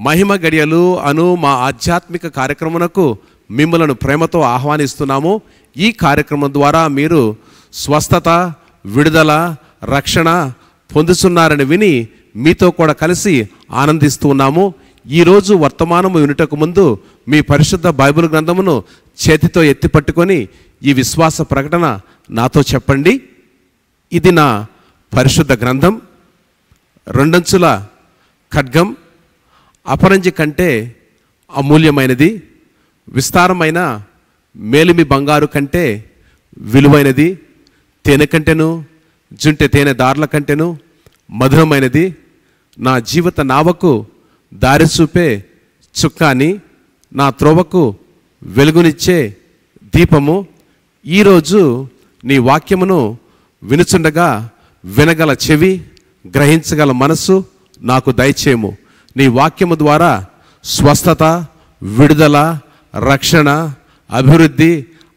మహిమ గడియలు అను మా ఆధ్యాత్మిక కార్యక్రమమునకు మిమ్మలను ప్రేమతో ఆహ్వానిస్తున్నాము. ఈ కార్యక్రమం ద్వారా మీరు స్వస్థత, విడుదల, రక్షణ పొందుతున్నారని విని మీతో కూడా కలిసి ఆనందిస్తూ ఉన్నాము. ఈరోజు వర్తమానము వినుటకు ముందు మీ పరిశుద్ధ బైబిల్ గ్రంథమును చేతితో ఎత్తి పట్టుకొని ఈ విశ్వాస ప్రకటన నాతో చెప్పండి. ఇది నా పరిశుద్ధ గ్రంథం, రెండంచుల ఖడ్గం, అపరంజి కంటే అమూల్యమైనది, విస్తారమైన మేలిమి బంగారు కంటే విలువైనది, తేనె కంటెను జుంటె తేనె దారుల కంటెను మధురమైనది, నా జీవిత నావకు దారి చూపే చుక్కాని, నా త్రోవకు వెలుగునిచ్చే దీపము. ఈరోజు నీ వాక్యమును వినుచుండగా వినగల చెవి, గ్రహించగల మనస్సు నాకు దయచేయము. నీ వాక్యము ద్వారా స్వస్థత, విడుదల, రక్షణ, అభివృద్ధి,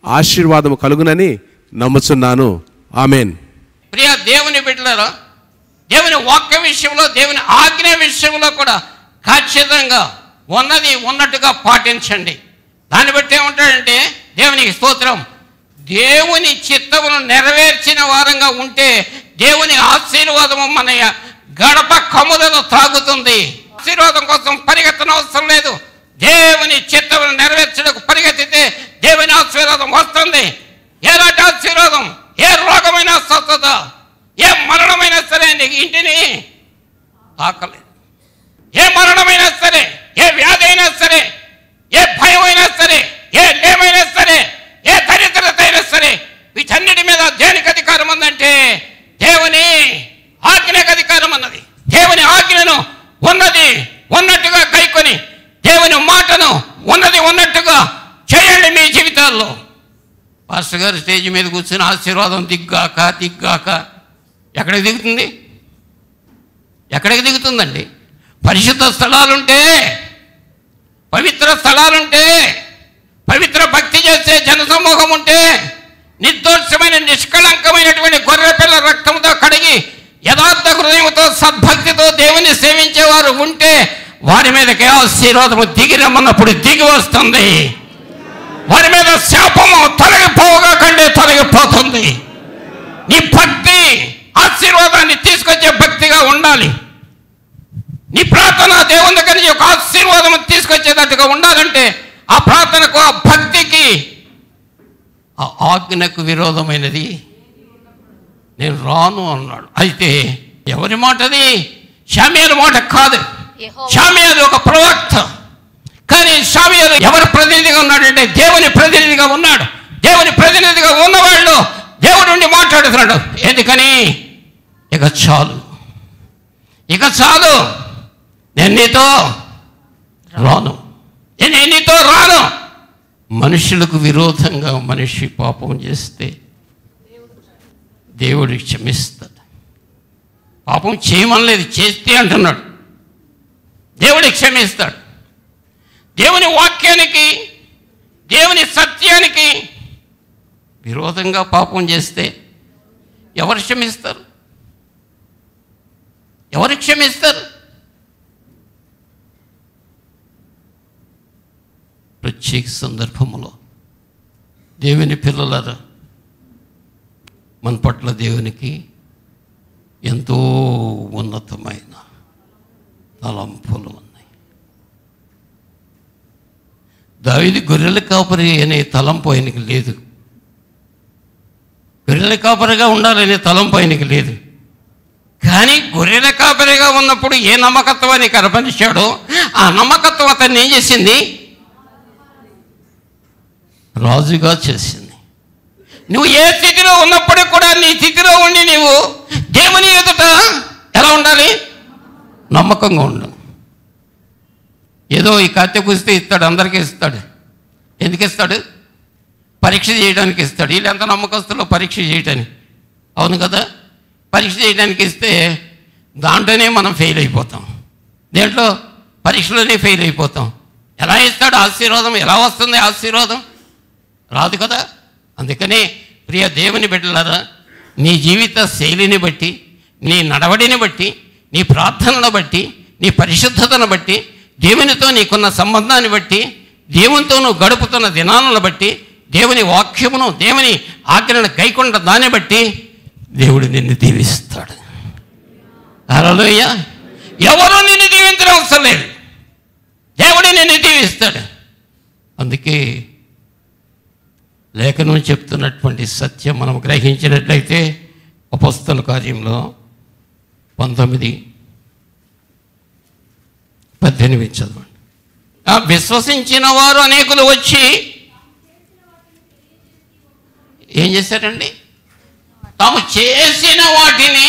ఆశీర్వాదము కలుగునని నమ్ముచున్నాను. ఆమెన్. ప్రియ దేవుని బిడ్డలారా, దేవుని వాక్య విషయంలో, దేవుని ఆజ్ఞ విషయంలో కూడా ఖచ్చితంగా ఉన్నది ఉన్నట్టుగా పాటించండి. దాన్ని బట్టి ఏమంటాడంటే, దేవునికి స్తోత్రం, దేవుని చిత్తమును నెరవేర్చిన వారంగా ఉంటే దేవుని ఆశీర్వాదము మన గడప కమ్ములను తాగుతుంది. ఆశీర్వాదం కోసం పరిగెత్తన అవసరం లేదు. దేవుని చిత్తమును నెరవేర్చడానికి పరిగెత్తితే దేవుని ఆశీర్వాదం వస్తుంది. ఎలాంటి ఆశీర్వాదం? ఏ రోగమైనా స్వస్థత, ఏ మరణమైనా సరే నీకు ఇంటిని తాకలేదు. ఏ మరణమైనా సరే, ఏ వ్యాధి అయినా సరే, ఏ భయం అయినా సరే, ఏ లేమైనా సరే, ఏ దరిద్రత అయినా సరే, వీటన్నిటి మీద దేనికి అధికారం ఉందంటే దేవుని ఆజ్ఞకు అధికారం అన్నది. దేవుని ఆజ్ఞను ఉన్నది ఉన్నట్టుగా గైకొని దేవుని మాటను ఉన్నది ఉన్నట్టుగా చేయండి మీ జీవితాల్లో. పాస్టర్ గారు స్టేజ్ మీద కూర్చుని ఆశీర్వాదం దిగ్గాక దిగ్గాక ఎక్కడికి దిగుతుంది? ఎక్కడికి దిగుతుందండి? పరిశుద్ధ స్థలాలుంటే, పవిత్ర స్థలాలుంటే, పవిత్ర భక్తి చేసే జనసమూహం ఉంటే, నిర్దోషమైన నిష్కళంకమైనటువంటి గొర్రెపిల్ల రక్తంతో కడిగి యథార్థ హృదయంతో సద్భక్తితో దేవుని సేవించేవారు ఉంటే వారి మీదకి ఆశీర్వాదము దిగి రమ్మన్నప్పుడు దిగి వస్తుంది. వారి మీద శాపము తొలగిపోగా కంటే తొలగిపోతుంది. నీ భక్తి ఆశీర్వాదాన్ని తీసుకొచ్చే భక్తిగా ఉండాలి. నీ ప్రార్థన దేవుని దగ్గర నుంచి ఒక ఆశీర్వాదం తీసుకొచ్చేటట్టుగా ఉండాలంటే ఆ ప్రార్థనకు, ఆ భక్తికి, ఆ ఆజ్ఞకు విరోధమైనది నేను రాను అన్నాడు. అయితే ఎవరి మాటది? షామీయేలు మాట కాదు. షామీయేలు ఒక ప్రవక్త. కానీ షామీయేలు ఎవరి ప్రతినిధిగా ఉన్నాడంటే దేవుని ప్రతినిధిగా ఉన్నాడు. దేవుని ప్రతినిధిగా ఉన్నవాళ్ళు దేవుడి నుండి మాట్లాడుతున్నాడు. ఎందుకని? ఇక చాలు, ఇక చాలు, నేను నీతో రాను, నేను నీతో రాను. మనుషులకు విరోధంగా మనిషి పాపం చేస్తే దేవుడు క్షమిస్తాడు. పాపం చేయమనలేదు, చేస్తే అంటున్నాడు. దేవుడు క్షమిస్తాడు. దేవుని వాక్యానికి, దేవుని సత్యానికి విరోధంగా పాపం చేస్తే ఎవరు క్షమిస్తారు? ఎవరు క్షమిస్తారు? ప్రత్యేక సందర్భంలో దేవుని పిల్లలారా, మన పట్ల దేవునికి ఎంతో ఉన్నతమైన తలంపులు ఉన్నాయి. దావీదు గొర్రెల కాపరి అనే తలంపు ఆయనకి లేదు. గొర్రెల కాపరిగా ఉండాలనే తలంపు ఆయనకి లేదు. కానీ గొర్రెల కాపరిగా ఉన్నప్పుడు ఏ నమ్మకత్వాన్ని కనపరిచాడో ఆ నమ్మకత్వం అతన్ని ఏం చేసింది? రాజుగా చేసింది. నువ్వు ఏ స్థితిలో ఉన్నప్పటికీ కూడా నీ స్థితిలో ఉండి నీవు దేవుని ఎదుట ఎలా ఉండాలి? నమ్మకంగా ఉండాలి. ఏదో ఈ కత్తి కుస్తే ఇస్తాడు, అందరికీ ఇస్తాడు. ఎందుకు ఇస్తాడు? పరీక్ష చేయడానికి ఇస్తాడు. వీళ్ళు ఎంత నమ్మకస్తులో పరీక్ష చేయడానికి. అవును కదా? పరీక్ష చేయడానికి ఇస్తే దాంట్లోనే మనం ఫెయిల్ అయిపోతాం. దేంట్లో? పరీక్షలోనే ఫెయిల్ అయిపోతాం. ఎలా ఇస్తాడు ఆశీర్వాదం? ఎలా వస్తుంది ఆశీర్వాదం? రాదు కదా. అందుకనే ప్రియ దేవుని బిడ్డలారా, నీ జీవిత శైలిని బట్టి, నీ నడవడిని బట్టి, నీ ప్రార్థనను బట్టి, నీ పరిశుద్ధతను బట్టి దేవునితో నీకున్న సంబంధాన్ని బట్టి, దేవునితో నువ్వు గడుపుతున్న దినాలను బట్టి, దేవుని వాక్యమును, దేవుని ఆజ్ఞలను గైకొన్న దాన్ని బట్టి దేవుడు నిన్ను దీవిస్తాడు. హల్లెలూయా. ఎవరు నిన్ను దీవించడం అవసరం లేదు, దేవుడు నిన్ను దీవిస్తాడు. అందుకే లేఖనం చెప్తున్నటువంటి సత్యం మనం గ్రహించినట్లయితే అపోస్తలుల కార్యంలో 19:18 చదవండి. విశ్వసించిన వారు అనేకులు వచ్చి ఏం చేశారండి? తాము చేసిన వాటిని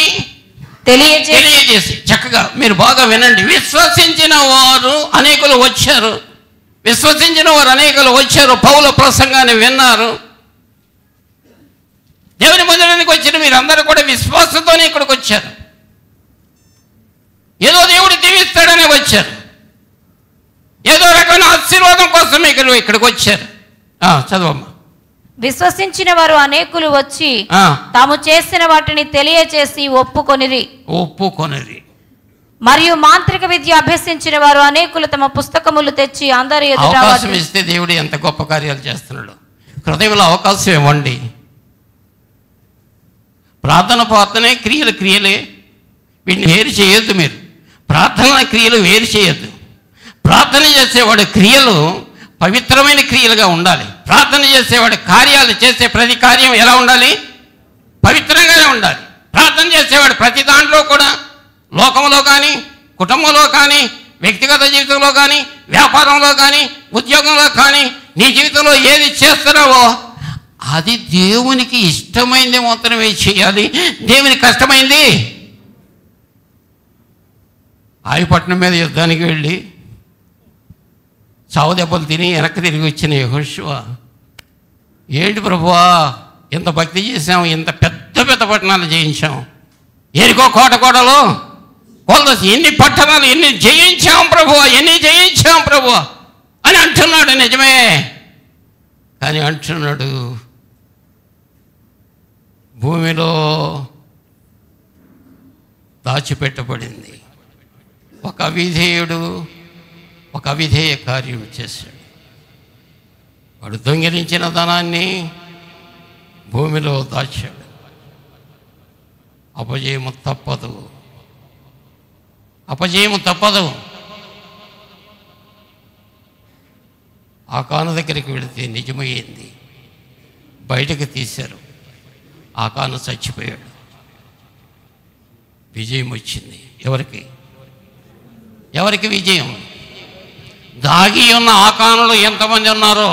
తెలియజేసి, చక్కగా మీరు బాగా వినండి. విశ్వసించిన వారు అనేకులు వచ్చారు, విశ్వసించిన వారు అనేకులు వచ్చారు, పౌల ప్రసంగాన్ని విన్నారు. దేవుని మందిరానికి వచ్చిన మీరందరూ కూడా విశ్వాసంతోనే ఇక్కడికి వచ్చారు. ఏదో దేవుడు దీవిస్తాడనే వచ్చారు, ఏదో రకమైన ఆశీర్వాదం కోసం ఇక్కడికి వచ్చారు. చదవమ్మా. విశ్వసించిన వారు అనేకులు వచ్చి తాము చేసిన వాటిని తెలియచేసి ఒప్పుకొనిరి. మరియు మాంత్రిక విద్య అభ్యసించిన వారు అనేకులు తమ పుస్తకములు తెచ్చి అందరి ఎదుట అవకాశం ఇస్తే దేవుడు ఎంత గొప్ప కార్యాలు చేస్తున్నాడు. హృదయంలో అవకాశం ఇవ్వండి. ప్రార్థనే క్రియలే, వీటిని వేరు చేయొద్దు. మీరు ప్రార్థన క్రియలు వేరు చేయొద్దు. ప్రార్థన చేసేవాడు క్రియలు పవిత్రమైన క్రియలుగా ఉండాలి. ప్రార్థన చేసేవాడు కార్యాలు చేసే ప్రతి కార్యం ఎలా ఉండాలి? పవిత్రంగానే ఉండాలి. ప్రార్థన చేసేవాడు ప్రతి దాంట్లో కూడా, లోకంలో కానీ, కుటుంబంలో కానీ, వ్యక్తిగత జీవితంలో కానీ, వ్యాపారంలో కానీ, ఉద్యోగంలో కానీ, నీ జీవితంలో ఏది చేస్తున్నావో అది దేవునికి ఇష్టమైంది మాత్రమే చేయాలి. దేవునికి కష్టమైంది. ఆయుపట్నం మీద యుద్ధానికి వెళ్ళి చావు దెబ్బలు తిని వెనక్కి తిరిగి వచ్చిన యెహోషువ, ఏంటి ప్రభువా ఇంత భక్తి చేసాం, ఇంత పెద్ద పెద్ద పట్టణాలు జయించాం, ఎరికో కోటలో ఎన్ని పట్టణాలు ఎన్ని జయించాం ప్రభువా, ఎన్ని జయించాం ప్రభువా అని అంటున్నాడు. నిజమే, కానీ అంటున్నాడు భూమిలో దాచిపెట్టబడింది ఒక అవిధేయుడు ఒక అవిధేయ కార్యం చేశాడు. వాడు దొంగిలించిన ధనాన్ని భూమిలో దాచాడు. అపజయము తప్పదు. ఆకాను దగ్గరికి వెళితే నిజమయ్యింది. బయటకు తీశారు. ఆకాను చచ్చిపోయాడు. విజయం వచ్చింది. ఎవరికి విజయం? దాగి ఉన్న ఆకానులు ఎంతమంది ఉన్నారో,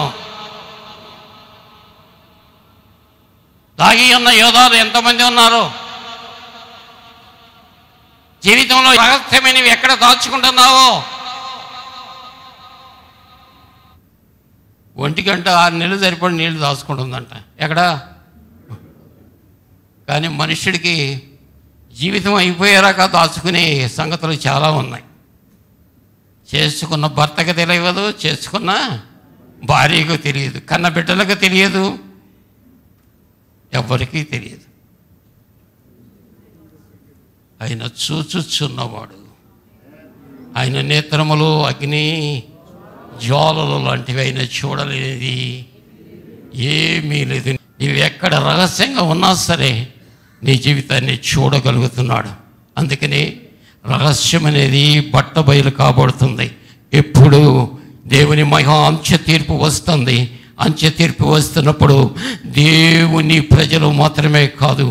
దాగి ఉన్న యోధాలు ఎంతమంది ఉన్నారో, జీవితంలో రహస్యమైనవి ఎక్కడ దాచుకుంటున్నావో, 1 గంట 6 నెలలు సరిపడి నీళ్లు దాచుకుంటుందంట ఎక్కడ. కానీ మనుష్యుడికి జీవితం అయిపోయారాక దాచుకునే సంగతులు చాలా ఉన్నాయి. చేసుకున్న భర్తకు తెలియదు, చేసుకున్న భార్యకు తెలియదు, కన్న బిడ్డలకు తెలియదు, ఎవరికీ తెలియదు. ఆయన చూచుచున్నవాడు. ఆయన నేత్రములు అగ్ని జ్వాలలు లాంటివి. ఆయన చూడలేనిది ఏమీ లేదు. నీవు ఎక్కడ రహస్యంగా ఉన్నా సరే నీ జీవితాన్ని చూడగలుగుతున్నాడు. అందుకని రహస్యం అనేది బట్టబయలు కాబడుతుంది. ఎప్పుడు దేవుని మహా అంచె తీర్పు వస్తుంది. అంచె తీర్పు వస్తున్నప్పుడు దేవుని ప్రజలు మాత్రమే కాదు,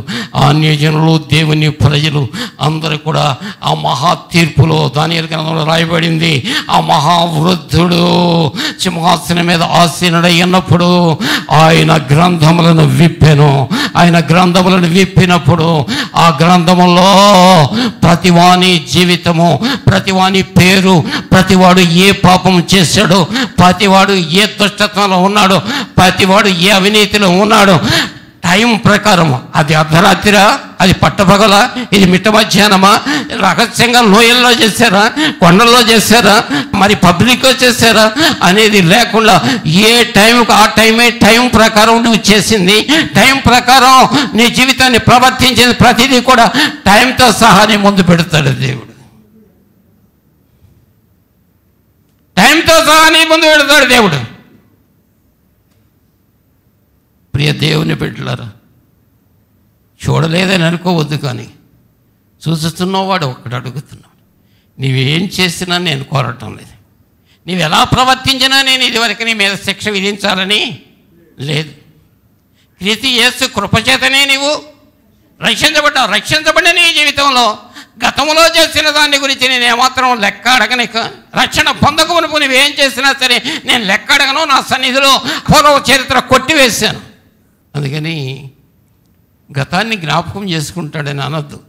అన్యజనులు, దేవుని ప్రజలు అందరూ కూడా ఆ మహా తీర్పులో దానియేలు గ్రంథంలో రాయబడింది. ఆ మహావృద్ధుడు సింహాసనం మీద ఆసీనుడైనప్పుడు ఆయన గ్రంథములను విప్పెను. ఆయన గ్రంథములను విప్పినప్పుడు ఆ గ్రంథములో ప్రతివాని జీవితము, ప్రతివాని పేరు, ప్రతివాడు ఏ పాపం చేశాడు, ప్రతివాడు ఏ దుష్టత్వంలో ఉన్నాడు, ప్రతివాడు ఏ అవినీతిలో ఉన్నాడు, టైం ప్రకారం, అది అర్ధరాత్రిరా, అది పట్టపగల, ఇది మిట్ట మధ్యాహ్నమా, రహస్యంగా లోయల్లో చేశారా, కొండల్లో చేశారా, మరి పబ్లిక్లో చేశారా అనేది లేకుండా ఏ టైంకు ఆ టైం ప్రకారం నువ్వు చేసింది, టైం ప్రకారం నీ జీవితాన్ని ప్రవర్తించేది ప్రతిదీ కూడా టైంతో సహా నీ ముందు పెడతాడు దేవుడు. టైంతో సహా నీ ముందు పెడతాడు దేవుడు. ప్రియ దేవుని బిడ్డలారా, చూడలేదని అనుకోవద్దు, కానీ చూస్తున్నావాడు ఒకటి అడుగుతున్నాడు. నీవేం చేసినా నేను కోరటం లేదు, నీవు ఎలా ప్రవర్తించినా నేను ఇదివరకు నీ మీద శిక్ష విధించాలని లేదు. క్రీస్తు యేసు కృపచేతనే నీవు రక్షించబడ్డావు. రక్షించబడిన నీ జీవితంలో గతంలో చేసిన దాని గురించి నేను ఏమాత్రం లెక్క అడగనిక. రక్షణ పొందకమునుపు నువ్వేం చేసినా సరే నేను లెక్క అడగను. నా సన్నిధిలో పూర్వ చరిత్ర కొట్టివేశాను. అందుకని గతాన్ని జ్ఞాపకం చేసుకుంటాడని అనొద్దు.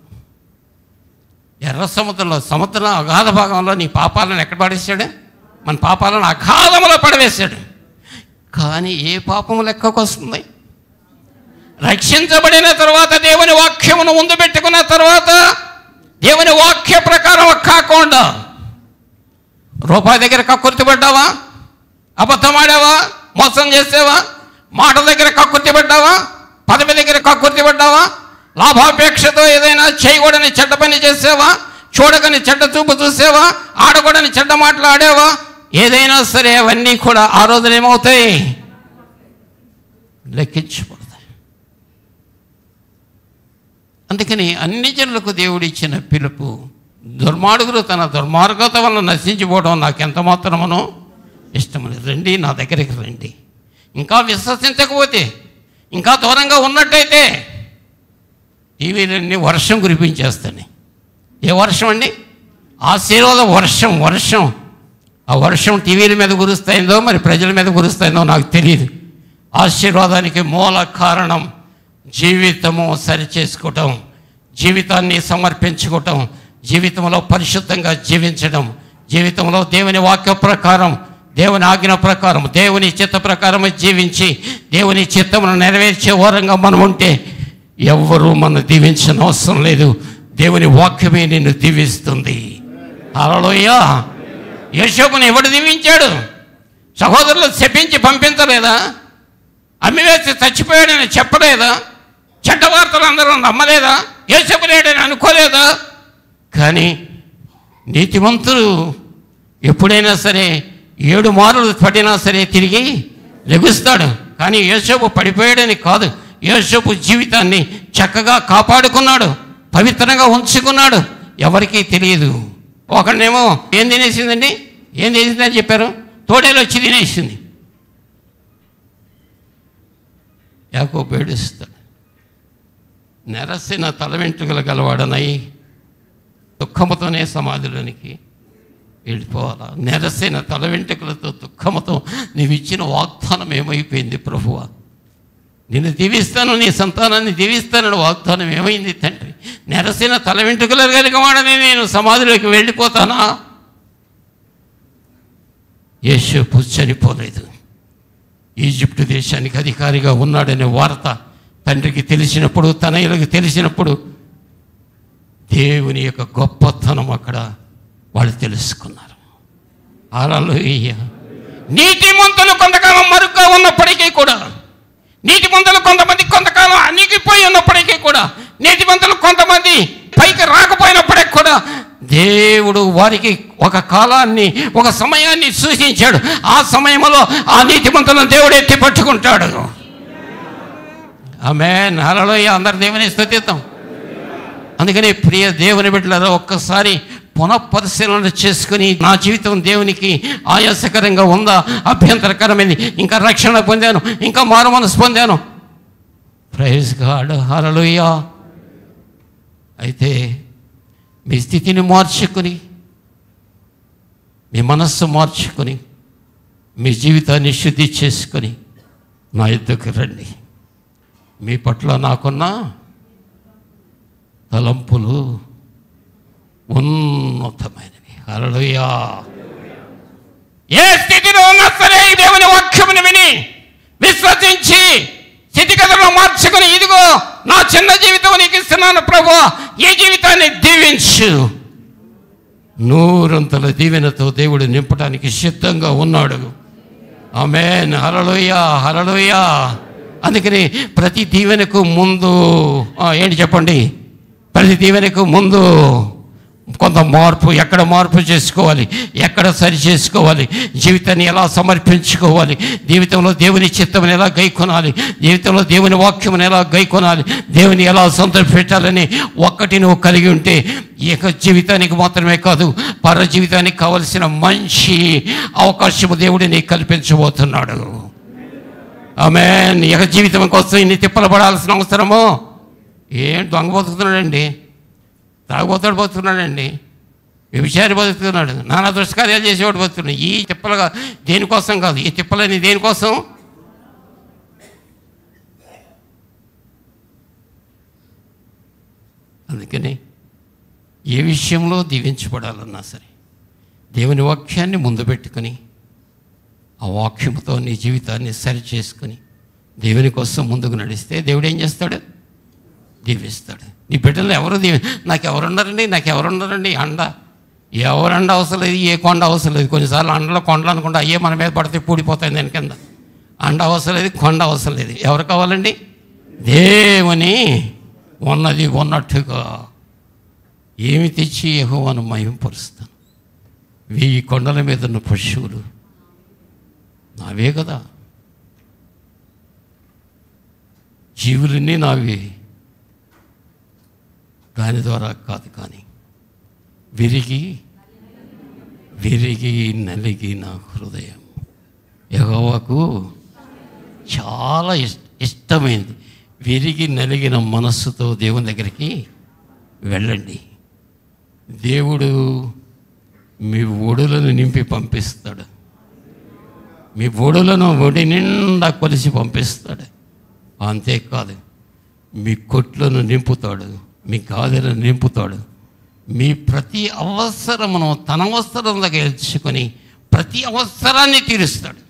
ఎర్ర సముద్రం అగాధ భాగంలో నీ పాపాలను ఎక్కడ పడేశాడు? మన పాపాలను అగాధంలో పడవేశాడు. కానీ ఏ పాపము లెక్కకు వస్తుంది? రక్షించబడిన తర్వాత, దేవుని వాక్యమును ముందు పెట్టుకున్న తర్వాత, దేవుని వాక్య ప్రకారం కాకుండా రూపాయి దగ్గర కక్కుర్తిపడ్డావా? అబద్ధం ఆడావా? మోసం చేసావా? మాట దగ్గర కక్కుర్తిపడ్డావా? పదవి దగ్గర కక్కుర్తిపడ్డావా? లాభాపేక్షతో ఏదైనా చేయకూడని చెడ్డ పని చేసావా? చూడకని చెడ్డ చూపు చూసావా? ఆడకూడని చెడ్డ మాటలు ఆడావా? ఏదైనా సరే అవన్నీ కూడా ఆ రోజున ఏమవుతాయి? లెక్కించబడతాయి. అందుకని అన్ని జనులకు దేవుడు ఇచ్చిన పిలుపు, దుర్మార్గులు తన దుర్మార్గత వల్ల నశించిపోవడం నాకు ఎంత మాత్రమనో ఇష్టమని. రండి, నా దగ్గరికి రండి. ఇంకా విశ్వసించకపోతే, ఇంకా దూరంగా ఉన్నట్టయితే టీవీలన్నీ వర్షం కురిపించేస్తాయి. ఏ వర్షం అండి? ఆశీర్వాద వర్షం. వర్షం, ఆ వర్షం టీవీల మీద కురుస్తాయిందో మరి ప్రజల మీద కురుస్తాయిందో నాకు తెలియదు. ఆశీర్వాదానికి మూల కారణం జీవితము సరిచేసుకోవటం, జీవితాన్ని సమర్పించుకోవటం, జీవితంలో పరిశుద్ధంగా జీవించడం, జీవితంలో దేవుని వాక్య ప్రకారం, దేవుని ఆజ్ఞ ప్రకారం, దేవుని చిత్త ప్రకారం జీవించి దేవుని చిత్తమును నెరవేర్చే వారంగా మనం ఉంటే ఎవ్వరూ మనం దీవించిన అవసరం లేదు. దేవుని వాక్యమే నిన్ను దీవిస్తుంది. హల్లెలూయా. యోసేపును ఎవడు దీవించాడు? సహోదరులు శపించి పంపించలేదా? అమ్మివేసి చచ్చిపోయాడని చెప్పలేదా? చెడ్డ వార్తలు అందరూ నమ్మలేదా? యోసేపు లేడని అనుకోలేదా? కానీ నీతిమంతులు ఎప్పుడైనా సరే 7 మారులు పడినా సరే తిరిగి లెగుస్తాడు. కానీ యోసేపు పడిపోయాడని కాదు, యోసేపు జీవితాన్ని చక్కగా కాపాడుకున్నాడు, పవిత్రంగా ఉంచుకున్నాడు. ఎవరికీ తెలియదు. ఒకడేమో ఏం తినేసిందండి, ఏం తినేసిందని చెప్పారు? తోడేలు వచ్చి తినేసింది. యాకోబు ఏడుస్తాడు, నెరసిన తల వెంట్రుకలు గలవాడనై దుఃఖముతోనే సమాధిలోనికి వెళ్ళిపోవాలా? నెరసిన తల వెంట్రుకలతో దుఃఖముతో నీవు ఇచ్చిన వాగ్దానం ఏమైపోయింది ప్రభువా? నిన్ను దీవిస్తాను, నీ సంతానాన్ని దీవిస్తానని వాగ్దానం ఏమైంది తండ్రి? నెరసిన తల వెంట్రుకలు కలిగవాడని నేను సమాధిలోకి వెళ్ళిపోతానా? యోసేపు చనిపోలేదు. ఈజిప్టు దేశానికి అధికారిగా ఉన్నాడనే వార్త తండ్రికి తెలిసినప్పుడు, తనయులకు తెలిసినప్పుడు దేవుని యొక్క గొప్పతనం అక్కడ వాళ్ళు తెలుసుకున్నారు. హల్లెలూయా. నీతిమంతులు కొంతకాలం మరుగ్గా ఉన్నప్పటికీ కూడా, నీతిమంతులు కొంతకాలం అణిగిపోయి ఉన్నప్పటికీ కూడా, నీతిమంతులు కొంతమంది పైకి రాకపోయినప్పటికీ కూడా దేవుడు వారికి ఒక కాలాన్ని, ఒక సమయాన్ని సూచించాడు. ఆ సమయంలో ఆ నీతిమంతులను దేవుడు ఎత్తి పట్టుకుంటాడు. ఆమేన్. హల్లెలూయా. అందరు దేవుని స్తుతిద్దాం. అందుకని ప్రియ దేవుని బిడ్డలారా, ఒక్కసారి పునఃపరిశీలన చేసుకుని, నా జీవితం దేవునికి ఆయాసకరంగా ఉందా, అభ్యంతరకరమైంది, ఇంకా రక్షణ పొందాను, ఇంకా మారు మనసు పొందాను, ప్రైజ్ గాడ్, హల్లెలూయా. అయితే మీ స్థితిని మార్చుకుని, మీ మనస్సు మార్చుకొని, మీ జీవితాన్ని శుద్ధి చేసుకొని నా యుద్ధకు రండి. మీ పట్ల నాకున్న తలంపులు ఉన్నతమైనవి. హల్లెలూయా. ఏ స్థితిలో ఉన్నా సరే దేవుని వాక్యమును విని విశ్వసించి స్థితిగతులను మార్చుకుని, ఇదిగో నా చిన్న జీవితం నీకు ఇస్తున్నాను ప్రభువా, ఈ జీవితాన్ని దీవించు. 100 దీవెనతో దేవుడు నింపడానికి సిద్ధంగా ఉన్నాడు. ఆమేన్. హల్లెలూయా. హల్లెలూయా. అందుకని ప్రతి దీవెనకు ముందు ఏంటి చెప్పండి? ప్రతి దీవెనకు ముందు కొంత మార్పు, ఎక్కడ మార్పు చేసుకోవాలి, ఎక్కడ సరి చేసుకోవాలి, జీవితాన్ని ఎలా సమర్పించుకోవాలి, జీవితంలో దేవుని చిత్తముని ఎలా గైకొనాలి, జీవితంలో దేవుని వాక్యముని ఎలా గైకొనాలి, దేవుని ఎలా సంతోషపెట్టాలని ఒక్కటి నువ్వు కలిగి ఉంటే ఇక జీవితానికి మాత్రమే కాదు, పర జీవితానికి కావలసిన మంచి అవకాశము దేవుడు నీకు కల్పించబోతున్నాడు. ఆమేన్. ఇక జీవితం కోసం ఇన్ని తిప్పలు పడాల్సిన అవసరమో? ఏం దొంగ బతుకుతున్నాడండి, తాగుబోతాడు బతుకున్నాడండి, వ్యభిచారి బతుకుతున్నాడు, నానా దుష్కార్యాలు చేసేవాడు బతుకున్నాడు. ఈ తిప్పలుగా దేనికోసం కాదు, ఈ తిప్పలని దేనికోసం? అందుకని ఏ విషయంలో దీవించబడాలన్నా సరే దేవుని వాక్యాన్ని ముందు పెట్టుకుని ఆ వాక్యంతో నీ జీవితాన్ని సరి చేసుకుని దేవుని కోసం ముందుకు నడిస్తే దేవుడు ఏం చేస్తాడు? దీవిస్తాడు. నీ బిడ్డలు ఎవరు నాకెవరున్నారండి అండ, ఎవరండ అవసరం లేదు, ఏ కొండ అవసరం లేదు. కొన్నిసార్లు అండలో కొండలు అనుకుంటే అయ్యే మన మీద పడితే పూడిపోతాయి దాని కింద. అండ అవసరం లేదు, కొండ అవసరం లేదు. ఎవరు కావాలండి? దేవుని ఉన్నది ఉన్నట్టుగా ఏమి తెచ్చి యెహోవాను మహిమపరుస్తాను. 1000 కొండల మీద ఉన్న పశువులు నావే కదా, జీవులన్నీ నావే. దాని ద్వారా కాదు, కానీ విరిగి నలిగిన హృదయం యెహోవాకు చాలా ఇష్టమైంది. విరిగి నలిగిన మనస్సుతో దేవుని దగ్గరికి వెళ్ళండి. దేవుడు మీ ఒడులను నింపి పంపిస్తాడు, మీ ఒడులను ఒడి నిండా కొలిసి పంపిస్తాడు. అంతేకాదు, మీ కొట్లను నింపుతాడు, మీ గాదెలను నింపుతాడు. మీ ప్రతి అవసరమును తన అవసరంలో గెలుచుకొని ప్రతి అవసరాన్ని తీరుస్తాడు.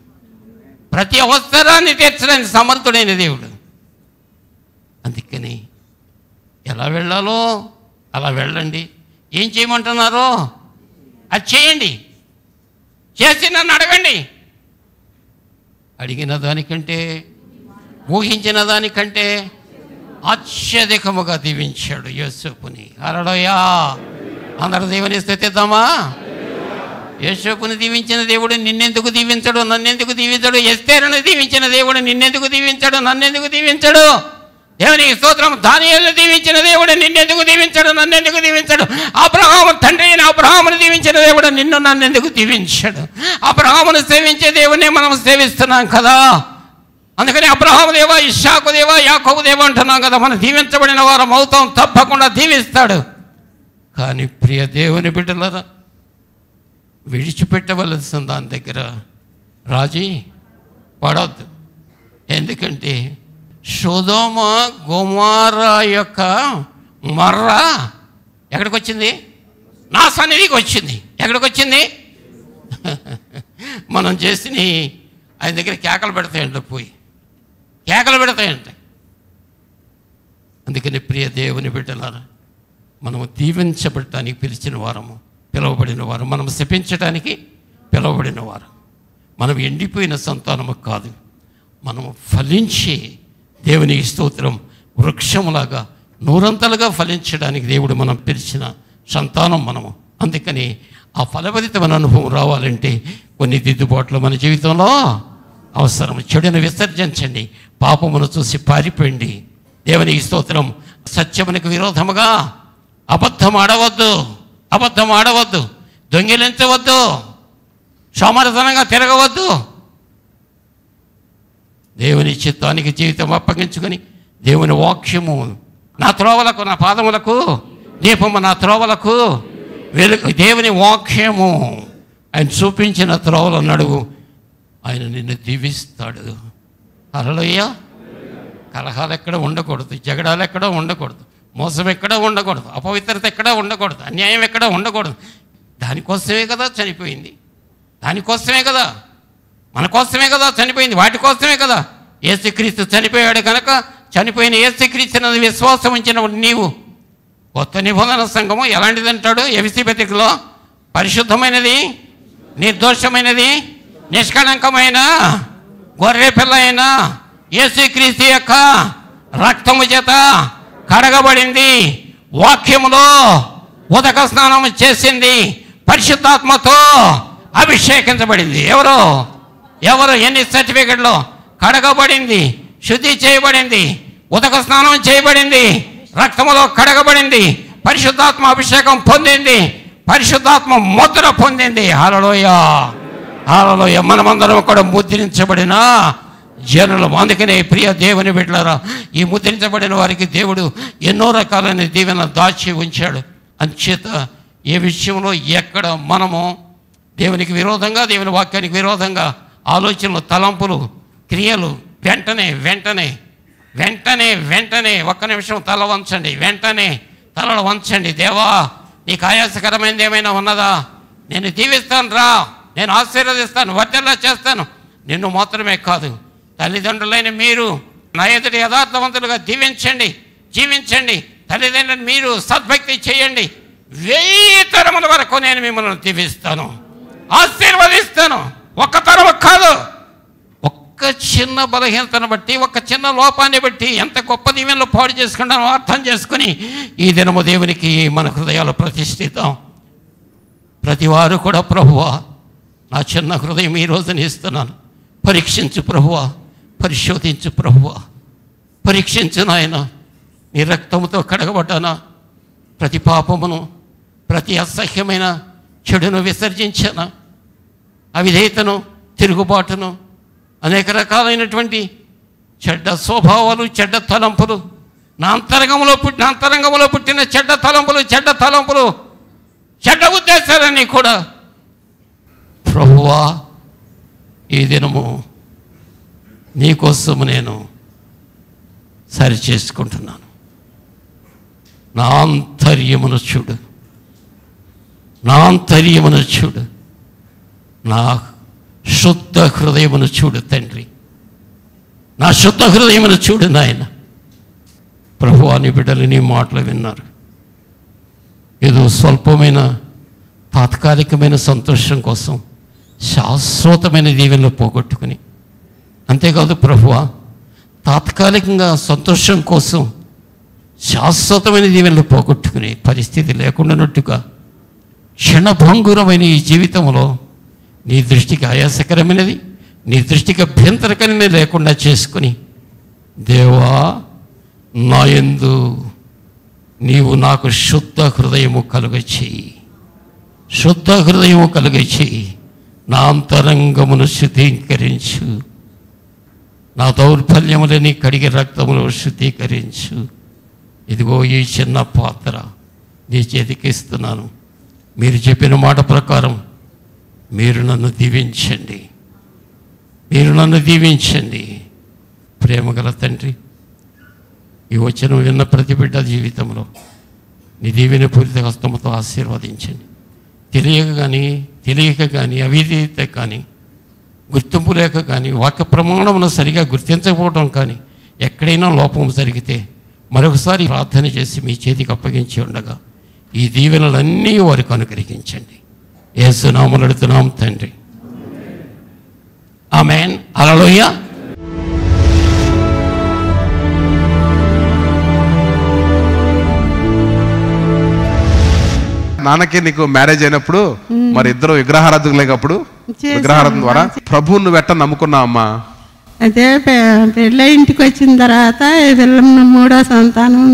ప్రతి అవసరాన్ని తీర్చడానికి సమర్థుడైన దేవుడు. అందుకని ఎలా వెళ్ళాలో అలా వెళ్ళండి. ఏం చేయమంటున్నారో అది చేయండి. చేసి నన్ను అడగండి. అడిగిన దానికంటే, ఊహించిన దానికంటే అత్యధికముగా దీవించాడు యోసేపుని. హల్లెలూయా. అందరూ దేవుని స్తుతిద్దామా? యోసేపుని దీవించిన దేవుడు నిన్నెందుకు దీవించడు, నన్నెందుకు దీవించడు? ఎస్తేరును దీవించిన దేవుడు నిన్నెందుకు దీవించడు, నన్నెందుకు దీవించడు? దేవునికి స్తోత్రం. దానియేలును దీవించిన దేవుడు నిన్నెందుకు దీవించడు, నన్నెందుకు దీవించడు? అబ్రహాము తండ్రి అయిన అబ్రహామును దీవించిన దేవుడు నిన్ను నన్నెందుకు దీవించాడు? అబ్రహామును సేవించే దేవుడిని మనం సేవిస్తున్నాం కదా. అందుకని అబ్రహాము దేవ, ఇస్సాకు దేవ, యాకోబు దేవ అంటున్నాం కదా. మనం దీవించబడిన వారం అవుతాం, తప్పకుండా దీవిస్తాడు. కానీ ప్రియ దేవుని బిడ్డలారా, విడిచిపెట్టవలసిన దాని దగ్గర రాజీ పడవద్దు. ఎందుకంటే సొదొమ గొమొర్రా యొక్క మర్ర ఎక్కడికి వచ్చింది? నా సన్నిధికి వచ్చింది. ఎక్కడికి వచ్చింది? మనం చేసిన ఆయన దగ్గర కేకలు పెడతాయంట, పోయి కేకలు పెడతాయంట. అందుకని ప్రియ దేవుని బిడ్డలారా, మనము దీవించబడటానికి పిలువబడిన వారు, మనం శపించడానికి పిలువబడిన వారు. మనం ఎండిపోయిన సంతానము కాదు, మనము ఫలించి దేవునికి స్తోత్రం వృక్షములాగా నూరంతలుగా ఫలించడానికి దేవుడు మనం పిలిచిన సంతానం మనము. అందుకని ఆ ఫలభరితమైన అనుభవం రావాలంటే కొన్ని దిద్దుబాట్లు మన జీవితంలో అవసరం. చెడును విసర్జించండి, పాపమును చూసి పారిపోయండి. దేవునికి స్తోత్రం. సత్యమునికి విరోధముగా అబద్ధం ఆడవద్దు, దొంగిలించవద్దు, సోమరతనంగా తిరగవద్దు. దేవుని చిత్తానికి జీవితం అప్పగించుకొని దేవుని వాక్యము నా త్రోవలకు, నా పాదములకు దీపము, నా త్రోవలకు వెలుగు. దేవుని వాక్యము ఆయన చూపించిన త్రోవలు నడువు, ఆయన నిన్ను దీవిస్తాడు. హల్లెలూయా. కలహాలు ఎక్కడ ఉండకూడదు, జగడాలు ఎక్కడ ఉండకూడదు, మోసం ఎక్కడ ఉండకూడదు, అపవిత్రత ఎక్కడ ఉండకూడదు, అన్యాయం ఎక్కడ ఉండకూడదు. దానికోసమే కదా చనిపోయింది, దానికోసమే కదా, మన కోసమే కదా చనిపోయింది, వాటి కోసమే కదా. యేసుక్రీస్తు చనిపోయాడు కనుక చనిపోయిన యేసుక్రీస్తు విశ్వాసం ఉంచిన నీవు కొత్త నిబంధన సంఘము ఎలాంటిది అంటాడు? ఎఫెసీ పత్రికలో పరిశుద్ధమైనది, నిర్దోషమైనది, నిష్కళంకమైన గొర్రె పిల్ల అయిన యేసుక్రీస్తు యొక్క రక్తము చేత కడగబడింది, వాక్యములో ఉదక స్నానం చేసింది, పరిశుద్ధాత్మతో అభిషేకించబడింది. ఎవరు ఎన్ని సర్టిఫికెట్లు? కడగబడింది, శుద్ధి చేయబడింది, ఉదక స్నానం చేయబడింది, రక్తములో కడగబడింది, పరిశుద్ధాత్మ అభిషేకం పొందింది, పరిశుద్ధాత్మ ముద్ర పొందింది. హల్లెలూయా, హల్లెలూయా. మనమందరం కూడా ముద్రించబడిన జనులు. అందుకనే ప్రియ దేవుని బిడ్డలారా, ఈ ముద్రించబడిన వారికి దేవుడు ఎన్నో రకాలైన దీవెన దాచి ఉంచాడు. అంచేత ఏ విషయంలో ఎక్కడ మనము దేవునికి విరోధంగా, దేవుని వాక్యానికి విరోధంగా ఆలోచనలు, తలంపులు, క్రియలు వెంటనే ఒక్క నిమిషం తల వంచండి, వెంటనే తలలు వంచండి. దేవా, నీకు ఆయాసకరమైనది ఏమైనా ఉన్నదా? నేను దీవిస్తాను రా, నేను ఆశీర్వదిస్తాను, వర్ధల్లా చేస్తాను. నిన్ను మాత్రమే కాదు, తల్లిదండ్రులైన మీరు నా ఎదుటి యథార్థవంతులుగా జీవించండి. తల్లిదండ్రులు మీరు సద్భక్తి చేయండి. 1000 తరముల వరకు నేను మిమ్మల్ని దీవిస్తాను, ఆశీర్వదిస్తాను. ఒక్క తరము కాదు, ఒక్క చిన్న బలహీనతను బట్టి, ఒక్క చిన్న లోపాన్ని బట్టి ఎంత గొప్ప దీవెనలు పాడు చేసుకుంటామో అర్థం చేసుకుని ఈ దినము దేవునికి మన హృదయాలు ప్రతిష్ఠిద్దాం. ప్రతివారు కూడా ప్రభువా, నా చిన్న హృదయం ఈ రోజున ఇస్తున్నాను, పరీక్షించు ప్రభువా, పరిశోధించు ప్రభువా, పరీక్షించు నాయన. నీ రక్తముతో కడగబడ్డానా? ప్రతి పాపమును, ప్రతి అసహ్యమైన చెడును విసర్జించానా? అవిధేయతను, తిరుగుబాటును, అనేక రకాలైనటువంటి చెడ్డ స్వభావాలు, చెడ్డ తలంపులు, నా అంతరంగంలో పుట్టిన చెడ్డ తలంపులు, చెడ్డ ఉద్దేశాలన్నీ కూడా ప్రభువా ఈ దినము నీకోసము నేను సరి చేసుకుంటున్నాను. నా ఆంతర్యమును చూడు, నా శుద్ధ హృదయమును చూడు తండ్రి, నా శుద్ధ హృదయమును చూడు నాయన. ప్రభువా, నీ బిడ్డలు నీ మాటలు విన్నారు. ఏదో స్వల్పమైన తాత్కాలికమైన సంతోషం కోసం శాశ్వతమైన దీవెనలు పోగొట్టుకుని, అంతేకాదు ప్రభువా, తాత్కాలికంగా సంతోషం కోసం శాశ్వతమైన దీవెనలు పోగొట్టుకునే పరిస్థితి లేకుండానట్టుగా క్షణభంగురమైన ఈ జీవితంలో నీ దృష్టికి ఆయాసకరమైనది, నీ దృష్టికి అభ్యంతరకరమైనది లేకుండా చేసుకుని, దేవా నా యందు నీవు నాకు శుద్ధ హృదయము కలుగచేయి, నా అంతరంగమును శుద్ధీకరించు, నా దౌర్బల్యములని కడిగి రక్తమును శుద్ధీకరించు. ఇదిగో ఈ చిన్న పాత్ర నీ చేతికి ఇస్తున్నాను. మీరు చెప్పిన మాట ప్రకారం మీరు నన్ను దీవించండి. ప్రేమగల తండ్రి, ఈ వచనం విన్న ప్రతి బిడ్డ జీవితంలో నీ దీవెన పూరిత హస్తముతో ఆశీర్వదించండి. తెలియక కానీ అవిధేయత కానీ, గుర్తింపు లేక కానీ, వాక్య ప్రమాణమును సరిగా గుర్తించకపోవడం కానీ, ఎక్కడైనా లోపం జరిగితే మరొకసారి ప్రార్థన చేసి మీ చేతికి అప్పగించి ఉండగా ఈ దీవెనలన్నీ వారికి అనుగ్రహించండి. యేసు నామములో అడుగుతున్నాం తండ్రి, ఆమేన్. హల్లెలూయా. నాన్నకి నీకు మ్యారేజ్ అయినప్పుడు మరి ఇద్దరు విగ్రహారాధకులు లేకప్పుడు విగ్రహారాధన ద్వారా ప్రభువును నువ్వు ఎట్ట నమ్ముకున్నావు అమ్మా? అదే పెళ్ళ ఇంటికి వచ్చిన తర్వాత పిల్లమ్మ 3వ సంతానం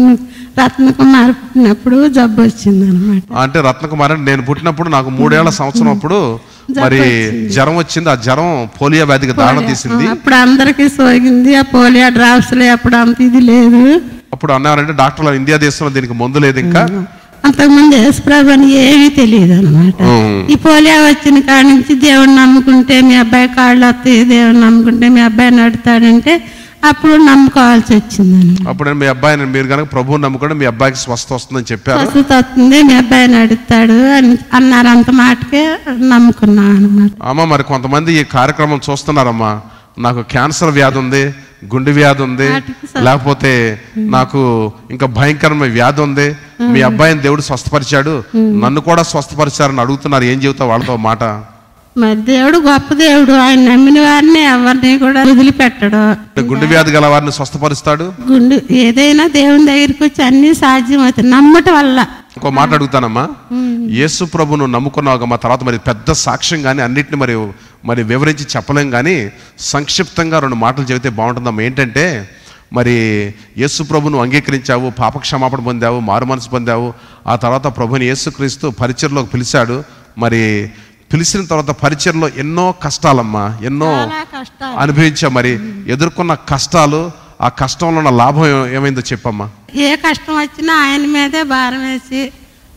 రత్నకుమార్ పుట్టినప్పుడు జబ్బు వచ్చింది అనమాట. అంటే రత్నకుమార్ అంటే నేను పుట్టినప్పుడు నాకు 3 ఏళ్ల సంవత్సరం అప్పుడు మరి జ్వరం వచ్చింది. ఆ జ్వరం పోలియో వ్యాధికి దారుణం తీసింది. అప్పుడు అందరికి సోకింది. ఆ పోలియో డ్రాప్స్ అప్పుడు అంత ఇది లేదు. అప్పుడు అన్నారంటే డాక్టర్లు ఇండియా దేశంలో దీనికి మందు లేదు. ఇంకా అంతకుముందు యేసుప్రభు అని ఏమీ తెలియదు అనమాట. ఈ పోలియో వచ్చిన కాడి నుంచి దేవుడిని నమ్ముకుంటే మీ అబ్బాయి కాళ్ళు వస్తాయి, దేవుడిని నమ్ముకుంటే మీ అబ్బాయి నడుతాడంటే అప్పుడు నమ్ముకోవాల్సి వచ్చింది. అప్పుడు మీ అబ్బాయిని మీరు కనుక ప్రభువుని నమ్ముకుంటే మీ అబ్బాయికి స్వస్థ వస్తుందని చెప్పారు. స్వస్థత వస్తుంది, మీ అబ్బాయి నడుతాడు అని అన్నారు. అంత మాటకే నమ్ముకున్నాం అనమాట. అమ్మ, మరి కొంతమంది ఈ కార్యక్రమం చూస్తున్నారమ్మా, నాకు క్యాన్సర్ వ్యాధి ఉంది, గుండె వ్యాధి ఉంది, లేకపోతే నాకు ఇంకా భయంకరమైన వ్యాధి ఉంది, మీ అబ్బాయిని దేవుడు స్వస్థపరిచాడు, నన్ను కూడా స్వస్థపరిచారని అడుగుతున్నారు. ఏం చెబుతావు వాళ్ళతో మాట? మరి దేవుడు గొప్ప దేవుడు, ఆయన నమ్మిన వారిని ఎవరిని కూడా వదిలిపెట్టడు. గుండె వ్యాధి గల వారిని స్వస్థపరుస్తాడు. ఏదైనా దేవుని దగ్గరికి వచ్చి అన్ని సాధ్యం అవుతాయి నమ్మటం వల్ల. ఇంకో మాట అడుగుతానమ్మా, యేసు ప్రభును నమ్ముకున్నావు తర్వాత మరి పెద్ద సాక్ష్యం కానీ అన్నిటిని మరి వివరించి చెప్పలేం, కానీ సంక్షిప్తంగా 2 మాటలు చెబితే బాగుంటుందమ్మా. ఏంటంటే మరి యేసు ప్రభును అంగీకరించావు, పాపక్షమాపణ పొందావు, మారు మనసు పొందావు. ఆ తర్వాత ప్రభుని యేసుక్రీస్తు పరిచర్లోకి పిలిచాడు. మరి పిలిచిన తర్వాత పరిచర్లో ఎన్నో కష్టాలమ్మా, ఎన్నో అనుభవించావు. మరి ఎదుర్కొన్న కష్టాలు, ఆ కష్టంలో ఉన్న లాభం ఏమైందో చెప్పమ్మా. ఏ కష్టం వచ్చినా ఆయన మీదే భారం వేసి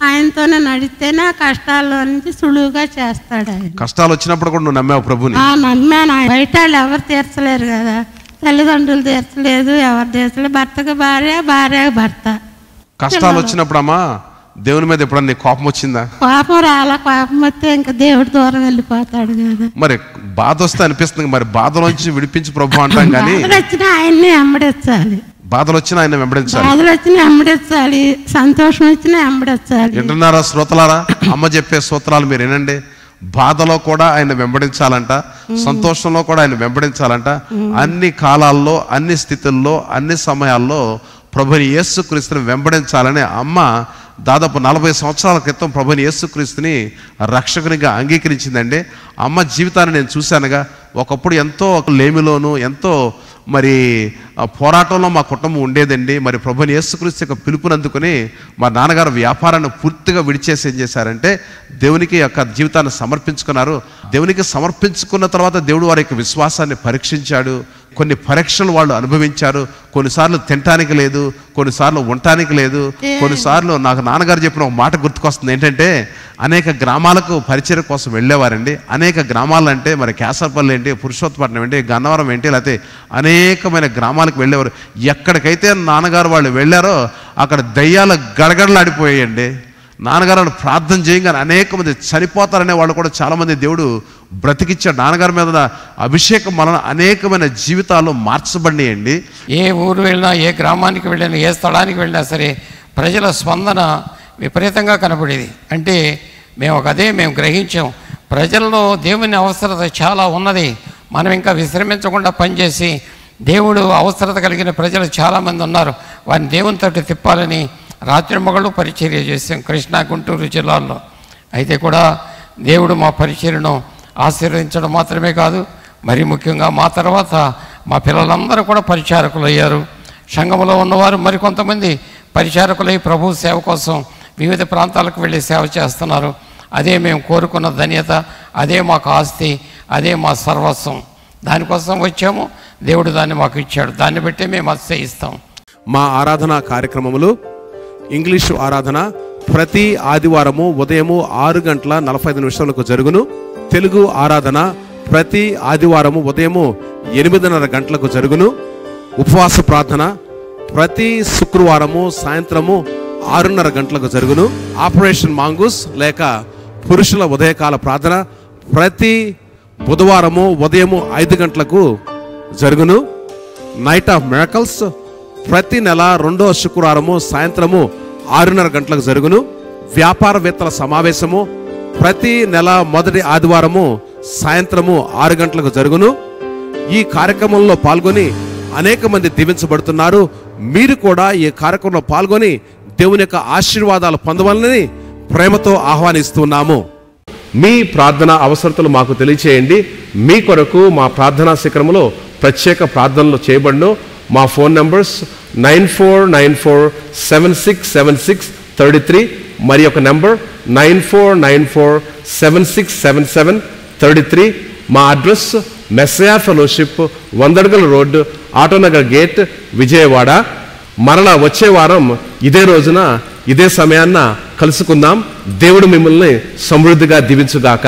ఆయనతోనే నడిస్తేనే ఆ కష్టాల్లో నుంచి సులువుగా చేస్తాడు ఆయన. కష్టాలు వచ్చినప్పుడు కూడా నువ్వు నమ్మావు ప్రభుని? నమ్మాను. బయట వాళ్ళు ఎవరు తీర్చలేరు కదా, తల్లిదండ్రులు తీర్చలేదు, ఎవరు తీర్చలేదు, భర్తకు భార్య, భార్యకు భర్త. కష్టాలు వచ్చినప్పుడు అమ్మా దేవుని మీద ఎప్పుడన్నా నీకు కోపం వచ్చిందా? కోపం రాలా. కోపం వస్తే ఇంకా దేవుడి దూరం వెళ్ళిపోతాడు కదా. మరి బాధ వస్తే అనిపిస్తుంది, మరి బాధలోంచి విడిపించి ప్రభు అంటాం, కానీ వచ్చినా ఆయన్ని వెంబడించాలి. బాధలు వచ్చినా ఆయన వెంబడించాలి. బాధలు వచ్చినా వెంబడించాలి, సంతోషం వచ్చినా వెంబడించాలి. వింటున్నారా శ్రోతలారా? అమ్మ చెప్పే సూత్రాలు మీరు వినండి. బాధలో కూడా ఆయన వెంబడించాలంట, సంతోషంలో కూడా ఆయన వెంబడించాలంట. అన్ని కాలాల్లో, అన్ని స్థితుల్లో, అన్ని సమయాల్లో ప్రభుని యేసుక్రీస్తుని వెంబడించాలని అమ్మ దాదాపు 40 సంవత్సరాల క్రితం ప్రభుని యేసుక్రీస్తుని రక్షకునిగా అంగీకరించిందండి. అమ్మ జీవితాన్ని నేను చూశానుగా. ఒకప్పుడు ఎంతో లేమిలోను, ఎంతో మరి పోరాటంలో మా కుటుంబం ఉండేదండి. మరి ప్రభుని యేసుక్రీస్తు యొక్క పిలుపునందుకుని మా నాన్నగారు వ్యాపారాన్ని పూర్తిగా విడిచేసి ఏం చేశారంటే దేవునికి యొక్క జీవితాన్ని సమర్పించుకున్నారు. దేవునికి సమర్పించుకున్న తర్వాత దేవుడు వారి యొక్క విశ్వాసాన్ని పరీక్షించాడు. కొన్ని పరీక్షలు వాళ్ళు అనుభవించారు. కొన్నిసార్లు తినటానికి లేదు, కొన్నిసార్లు ఉండటానికి లేదు. కొన్నిసార్లు నాకు నాన్నగారు చెప్పిన ఒక మాట గుర్తుకొస్తుంది. ఏంటంటే అనేక గ్రామాలకు పరిచర్య కోసం వెళ్ళేవారండి. అనేక గ్రామాలు అంటే మరి కేసరపల్లి ఏంటి, పురుషోత్తపట్నం ఏంటి, గన్నవరం ఏంటి, లేకపోతే అనేకమైన గ్రామాలకు వెళ్ళేవారు. ఎక్కడికైతే నాన్నగారు వాళ్ళు వెళ్ళారో అక్కడ దయ్యాలు గడగడలాడిపోయాయండి. నాన్నగారు ప్రార్థన చేయగానే అనేక మంది చనిపోతారనే వాళ్ళు కూడా చాలామంది దేవుడు బ్రతికిచ్చాడు. నాన్నగారి మీద అభిషేకం వలన అనేకమైన జీవితాలు మార్చబడినాయండి. ఏ ఊరు వెళ్ళినా, ఏ గ్రామానికి వెళ్ళినా, ఏ స్థలానికి వెళ్ళినా సరే ప్రజల స్పందన విపరీతంగా కనపడేది. అంటే మేము గ్రహించాం, ప్రజల్లో దేవుని అవసరత చాలా ఉన్నది. మనం ఇంకా విశ్రమించకుండా పనిచేసి దేవుడు అవసరత కలిగిన ప్రజలు చాలామంది ఉన్నారు. వారిని దేవుని తట్టు తిప్పాలని రాత్రి మగళ్ళు పరిచర్య చేసాం కృష్ణా, గుంటూరు జిల్లాల్లో. అయితే కూడా దేవుడు మా పరిచర్యను ఆశీర్వదించడం మాత్రమే కాదు, మరి ముఖ్యంగా మా తర్వాత మా పిల్లలందరూ కూడా పరిచారకులు అయ్యారు. సంఘంలో ఉన్నవారు మరికొంతమంది పరిచారకులై ప్రభు సేవ కోసం వివిధ ప్రాంతాలకు వెళ్ళి సేవ చేస్తున్నారు. అదే మేము కోరుకున్న ధన్యత, అదే మాకు ఆస్తి, అదే మా సర్వస్వం. దానికోసం వచ్చాము, దేవుడు దాన్ని మాకు ఇచ్చాడు. దాన్ని బట్టే మేము అతిశయిస్తాం. మా ఆరాధన కార్యక్రమములు ఇంగ్లీషు ఆరాధన ప్రతి ఆదివారము ఉదయము 6:45 జరుగును. తెలుగు ఆరాధన ప్రతి ఆదివారము ఉదయము 8:30 గంటలకు జరుగును. ఉపవాస ప్రార్థన ప్రతి శుక్రవారము సాయంత్రము 6:30 గంటలకు జరుగును. ఆపరేషన్ మాంగూస్ లేక పురుషుల ఉదయకాల ప్రార్థన ప్రతి బుధవారము ఉదయము 5 గంటలకు జరుగును. నైట్ ఆఫ్ మిరకల్స్ ప్రతి నెల 2వ శుక్రవారము సాయంత్రము 6:30 గంటలకు జరుగును. వ్యాపారవేత్తల సమావేశము ప్రతి నెల మొదటి ఆదివారము సాయంత్రము 6 గంటలకు జరుగును. ఈ కార్యక్రమంలో పాల్గొని అనేక మంది దీవించబడుతున్నారు. మీరు కూడా ఈ కార్యక్రమంలో పాల్గొని దేవుని యొక్క ఆశీర్వాదాలు పొందవాలని ప్రేమతో ఆహ్వానిస్తున్నాము. మీ ప్రార్థన అవసరతలు మాకు తెలియచేయండి. మీ కొరకు మా ప్రార్థనా శిఖరములో ప్రత్యేక ప్రార్థనలు చేయబడును. మా ఫోన్ నంబర్స్ 9494767633 మరి ఒక నంబర్ 9494767733. మా address Messiah fellowship, Vandadagala road, Autonagar gate, Vijayawada. మరలా వచ్చే వారం ఇదే రోజున ఇదే సమయాన్న కలుసుకుందాం. దేవుడు మిమ్మల్ని సమృద్ధిగా దీవించుగాక.